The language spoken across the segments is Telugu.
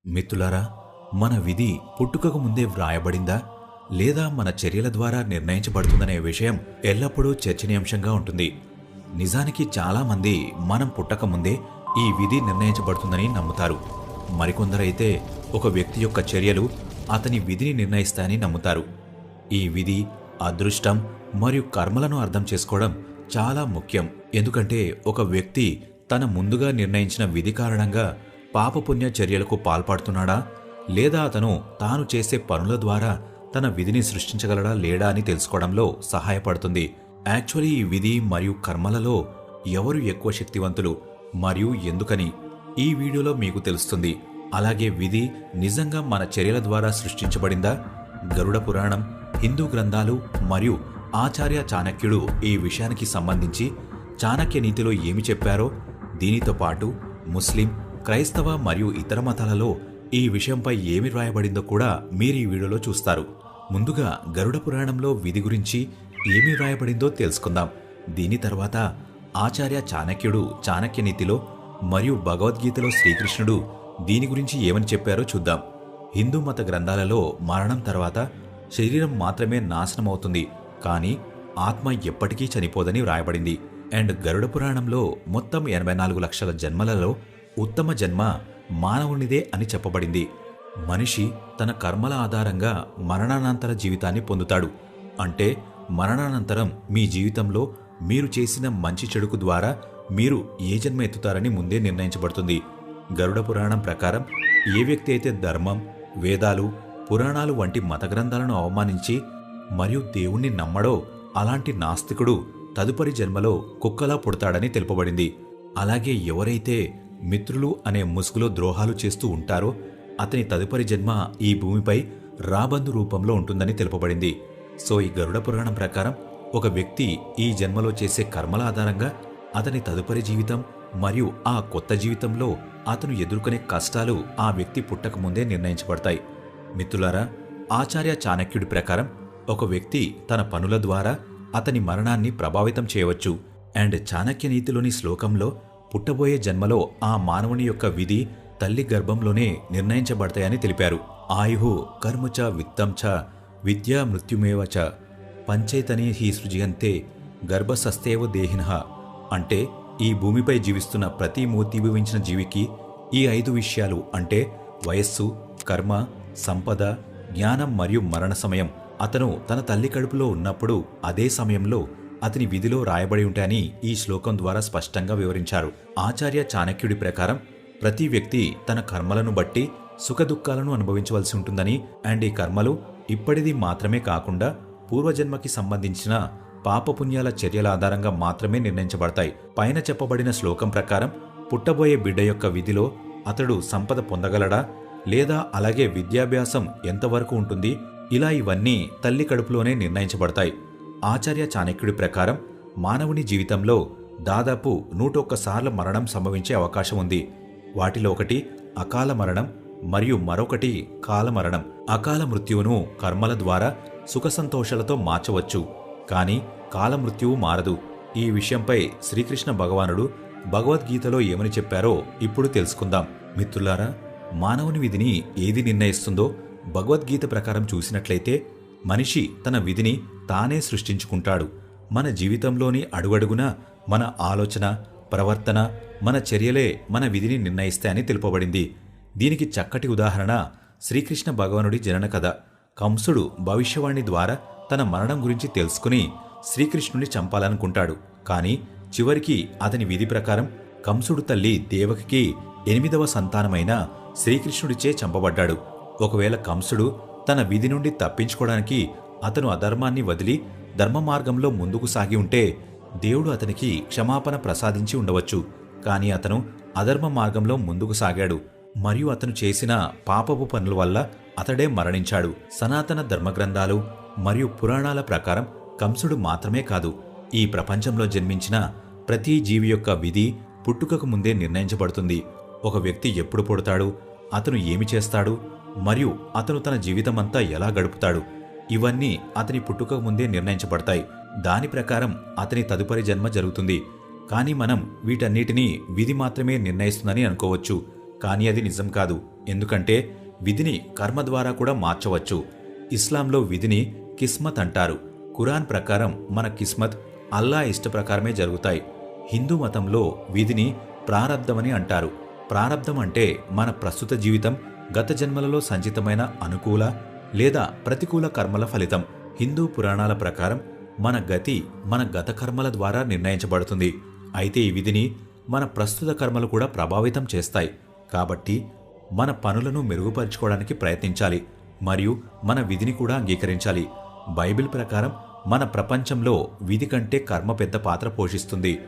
మిత్రులారా, మన విధి పుట్టుకకు ముందే వ్రాయబడిందా లేదా మన చర్యల ద్వారా నిర్ణయించబడుతుందనే విషయం ఎల్లప్పుడూ చర్చనీయాంశంగా ఉంటుంది. నిజానికి చాలామంది మనం పుట్టక ముందే ఈ విధి నిర్ణయించబడుతుందని నమ్ముతారు. మరికొందరైతే ఒక వ్యక్తి యొక్క చర్యలు అతని విధిని నిర్ణయిస్తాయని నమ్ముతారు. ఈ విధి, అదృష్టం మరియు కర్మలను అర్థం చేసుకోవడం చాలా ముఖ్యం. ఎందుకంటే ఒక వ్యక్తి తన ముందుగా నిర్ణయించిన విధి కారణంగా పాపపుణ్య చర్యలకు పాల్పడుతున్నాడా లేదా అతను తాను చేసే పనుల ద్వారా తన విధిని సృష్టించగలడా లేడా అని తెలుసుకోవడంలో సహాయపడుతుంది. యాక్చువల్లీ ఈ విధి మరియు కర్మలలో ఎవరు ఎక్కువ శక్తివంతులు మరియు ఎందుకని ఈ వీడియోలో మీకు తెలుస్తుంది. అలాగే విధి నిజంగా మన చర్యల ద్వారా సృష్టించబడిందా? గరుడ పురాణం, హిందూ గ్రంథాలు మరియు ఆచార్య చాణక్యుడు ఈ విషయానికి సంబంధించి చాణక్య నీతిలో ఏమి చెప్పారో, దీనితో పాటు ముస్లిం, క్రైస్తవ మరియు ఇతర మతాలలో ఈ విషయంపై ఏమి వ్రాయబడిందో కూడా మీరు ఈ వీడియోలో చూస్తారు. ముందుగా గరుడ పురాణంలో విధి గురించి ఏమి వ్రాయబడిందో తెలుసుకుందాం. దీని తర్వాత ఆచార్య చాణక్యుడు చాణక్య నీతిలో మరియు భగవద్గీతలో శ్రీకృష్ణుడు దీని గురించి ఏమని చెప్పారో చూద్దాం. హిందూ మత గ్రంథాలలో మరణం తర్వాత శరీరం మాత్రమే నాశనమవుతుంది, కానీ ఆత్మ ఎప్పటికీ చనిపోదని వ్రాయబడింది. అండ్ గరుడ పురాణంలో మొత్తం 84 లక్షల జన్మలలో ఉత్తమ జన్మ మానవునిదే అని చెప్పబడింది. మనిషి తన కర్మల ఆధారంగా మరణానంతర జీవితాన్ని పొందుతాడు. అంటే మరణానంతరం మీ జీవితంలో మీరు చేసిన మంచి చెడుకు ద్వారా మీరు ఏ జన్మ ఎత్తుతారని ముందే నిర్ణయించబడుతుంది. గరుడ పురాణం ప్రకారం ఏ వ్యక్తి అయితే ధర్మం, వేదాలు, పురాణాలు వంటి మత గ్రంథాలను అవమానించి మరియు దేవుణ్ణి నమ్మడో అలాంటి నాస్తికుడు తదుపరి జన్మలో కుక్కలా పుడతాడని తెలుపబడింది. అలాగే ఎవరైతే మిత్రులు అనే ముసుగులో ద్రోహాలు చేస్తూ ఉంటారో అతని తదుపరి జన్మ ఈ భూమిపై రాబందు రూపంలో ఉంటుందని తెలుపబడింది. సో ఈ గరుడ పురాణం ప్రకారం ఒక వ్యక్తి ఈ జన్మలో చేసే కర్మల ఆధారంగా అతని తదుపరి జీవితం మరియు ఆ కొత్త జీవితంలో అతను ఎదుర్కొనే కష్టాలు ఆ వ్యక్తి పుట్టక ముందే నిర్ణయించబడతాయి. మిత్రులారా, ఆచార్య చాణక్యుడి ప్రకారం ఒక వ్యక్తి తన పనుల ద్వారా అతని మరణాన్ని ప్రభావితం చేయవచ్చు. అండ్ చాణక్య నీతిలోని శ్లోకంలో పుట్టబోయే జన్మలో ఆ మానవుని యొక్క విధి తల్లి గర్భంలోనే నిర్ణయించబడతాయని తెలిపారు. ఆయుః కర్మచ విత్తంచ విద్యా మృత్యుమేవచ పంచైతని హి సృజ్యంతే గర్భసస్తేవ దేహినః. అంటే ఈ భూమిపై జీవిస్తున్న ప్రతి మూర్తిభవించిన జీవికి ఈ 5 విషయాలు అంటే వయస్సు, కర్మ, సంపద, జ్ఞానం మరియు మరణ సమయం అతను తన తల్లి కడుపులో ఉన్నప్పుడు అదే సమయంలో అతని విధిలో రాయబడి ఉంటాయని ఈ శ్లోకం ద్వారా స్పష్టంగా వివరించారు. ఆచార్య చాణక్యుడి ప్రకారం ప్రతి వ్యక్తి తన కర్మలను బట్టి సుఖదుఖాలను అనుభవించవలసి ఉంటుందని, అండ్ ఈ కర్మలు ఇప్పటిది మాత్రమే కాకుండా పూర్వజన్మకి సంబంధించిన పాపపుణ్యాల చర్యల ఆధారంగా మాత్రమే నిర్ణయించబడతాయి. పైన చెప్పబడిన శ్లోకం ప్రకారం పుట్టబోయే బిడ్డ యొక్క విధిలో అతడు సంపద పొందగలడా లేదా అలాగే విద్యాభ్యాసం ఎంతవరకు ఉంటుంది, ఇలా ఇవన్నీ తల్లి కడుపులోనే నిర్ణయించబడతాయి. ఆచార్య చాణక్యుడి ప్రకారం మానవుని జీవితంలో దాదాపు 101 సార్లు మరణం సంభవించే అవకాశం ఉంది. వాటిలో ఒకటి అకాల మరణం మరియు మరొకటి కాలమరణం. అకాల మృత్యువును కర్మల ద్వారా సుఖ సంతోషాలతో మార్చవచ్చు, కానీ కాలమృత్యువు మారదు. ఈ విషయంపై శ్రీకృష్ణ భగవానుడు భగవద్గీతలో ఏమని చెప్పారో ఇప్పుడు తెలుసుకుందాం. మిత్రులారా, మానవుని విధిని ఏది నిర్ణయిస్తుందో భగవద్గీత ప్రకారం చూసినట్లయితే మనిషి తన విధిని తానే సృష్టించుకుంటాడు. మన జీవితంలోని అడుగడుగునా మన ఆలోచన, ప్రవర్తన, మన చర్యలే మన విధిని నిర్ణయిస్తాయని తెలుపబడింది. దీనికి చక్కటి ఉదాహరణ శ్రీకృష్ణ భగవానుడి జనన కథ. కంసుడు భవిష్యవాణి ద్వారా తన మరణం గురించి తెలుసుకుని శ్రీకృష్ణుని చంపాలనుకుంటాడు. కానీ చివరికి అతని విధి ప్రకారం కంసుడు తల్లి దేవకికి 8వ సంతానమైన శ్రీకృష్ణుడిచే చంపబడ్డాడు. ఒకవేళ కంసుడు తన విధి నుండి తప్పించుకోవడానికి అతను అధర్మాన్ని వదిలి ధర్మ మార్గంలో ముందుకు సాగి ఉంటే దేవుడు అతనికి క్షమాపణ ప్రసాదించి ఉండవచ్చు. కానీ అతను అధర్మ మార్గంలో ముందుకు సాగాడు మరియు అతను చేసిన పాపపు పనుల వల్ల అతడే మరణించాడు. సనాతన ధర్మగ్రంథాలు మరియు పురాణాల ప్రకారం కంసుడు మాత్రమే కాదు, ఈ ప్రపంచంలో జన్మించిన ప్రతి జీవి యొక్క విధి పుట్టుకకు ముందే నిర్ణయించబడుతుంది. ఒక వ్యక్తి ఎప్పుడు పుడతాడు, అతను ఏమి చేస్తాడు మరియు అతను తన జీవితమంతా ఎలా గడుపుతాడు, ఇవన్నీ అతని పుట్టుకకు ముందే నిర్ణయించబడతాయి. దాని ప్రకారం అతని తదుపరి జన్మ జరుగుతుంది. కానీ మనం వీటన్నిటినీ విధి మాత్రమే నిర్ణయిస్తుందని అనుకోవచ్చు, కానీ అది నిజం కాదు. ఎందుకంటే విధిని కర్మ ద్వారా కూడా మార్చవచ్చు. ఇస్లాంలో విధిని కిస్మత్ అంటారు. ఖురాన్ ప్రకారం మన కిస్మత్ అల్లా ఇష్ట ప్రకారమే జరుగుతాయి. హిందూ మతంలో విధిని ప్రారబ్ధమని అంటారు. ప్రారబ్ధం అంటే మన ప్రస్తుత జీవితం గత జన్మలలో సంచితమైన అనుకూల లేదా ప్రతికూల కర్మల ఫలితం. హిందూ పురాణాల ప్రకారం మన గతి మన గత కర్మల ద్వారా నిర్ణయించబడుతుంది. అయితే ఈ విధిని మన ప్రస్తుత కర్మలు కూడా ప్రభావితం చేస్తాయి. కాబట్టి మన పనులను మెరుగుపరుచుకోవడానికి ప్రయత్నించాలి మరియు మన విధిని కూడా అంగీకరించాలి. బైబిల్ ప్రకారం మన ప్రపంచంలో విధి కంటే కర్మ పెద్ద పాత్ర పోషిస్తుంది.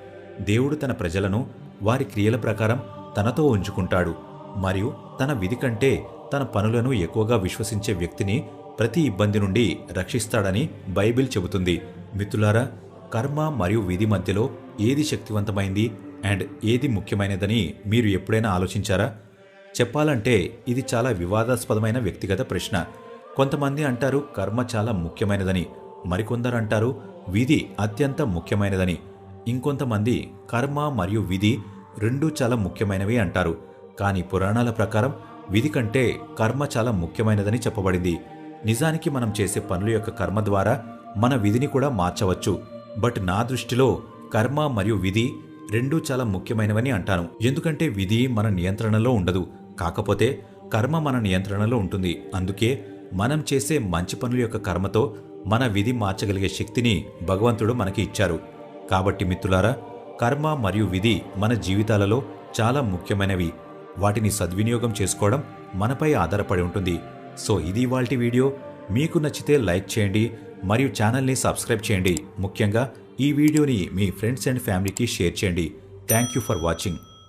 దేవుడు తన ప్రజలను వారి క్రియల ప్రకారం తనతో ఉంచుకుంటాడు మరియు తన విధి కంటే తన పనులను ఎక్కువగా విశ్వసించే వ్యక్తిని ప్రతి ఇబ్బంది నుండి రక్షిస్తాడని బైబిల్ చెబుతుంది. మిత్రులారా, కర్మ మరియు విధి మధ్యలో ఏది శక్తివంతమైంది అండ్ ఏది ముఖ్యమైనదని మీరు ఎప్పుడైనా ఆలోచించారా? చెప్పాలంటే ఇది చాలా వివాదాస్పదమైన వ్యక్తిగత ప్రశ్న. కొంతమంది అంటారు కర్మ చాలా ముఖ్యమైనదని, మరికొందరు అంటారు విధి అత్యంత ముఖ్యమైనదని, ఇంకొంతమంది కర్మ మరియు విధి రెండూ చాలా ముఖ్యమైనవి అంటారు. కానీ పురాణాల ప్రకారం విధి కంటే కర్మ చాలా ముఖ్యమైనదని చెప్పబడింది. నిజానికి మనం చేసే పనుల యొక్క కర్మ ద్వారా మన విధిని కూడా మార్చవచ్చు. బట్ నా దృష్టిలో కర్మ మరియు విధి రెండూ చాలా ముఖ్యమైనవని అంటాను. ఎందుకంటే విధి మన నియంత్రణలో ఉండదు, కాకపోతే కర్మ మన నియంత్రణలో ఉంటుంది. అందుకే మనం చేసే మంచి పనుల యొక్క కర్మతో మన విధి మార్చగలిగే శక్తిని భగవంతుడు మనకి ఇచ్చారు. కాబట్టి మిత్రులారా, కర్మ మరియు విధి మన జీవితాలలో చాలా ముఖ్యమైనవి. వాటిని సద్వినియోగం చేసుకోవడం మనపై ఆధారపడి ఉంటుంది. సో ఇది ఇవాల్టి వీడియో. మీకు నచ్చితే లైక్ చేయండి మరియు ఛానల్ని సబ్స్క్రైబ్ చేయండి. ముఖ్యంగా ఈ వీడియోని మీ ఫ్రెండ్స్ అండ్ ఫ్యామిలీకి షేర్ చేయండి. Thank you for watching.